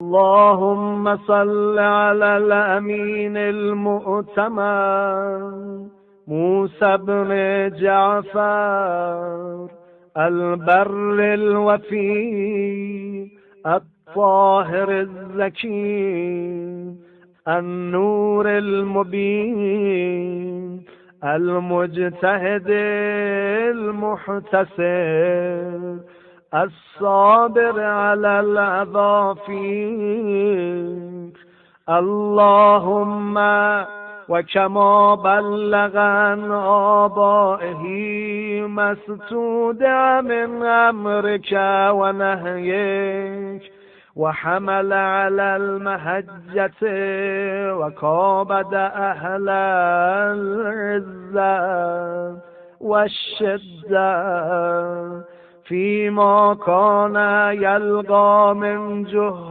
اللهم صل على الأمين المؤتمن موسى بن جعفر البر الوفي الطاهر الزكي النور المبين المجتهد المحتسب الصابر على الأظافير. اللهم وكما بلغ عن آبائه ما استودع من أمرك ونهيك وحمل على المهجة وكابد أهل العزة والشدة فيما كان يلقى من جهد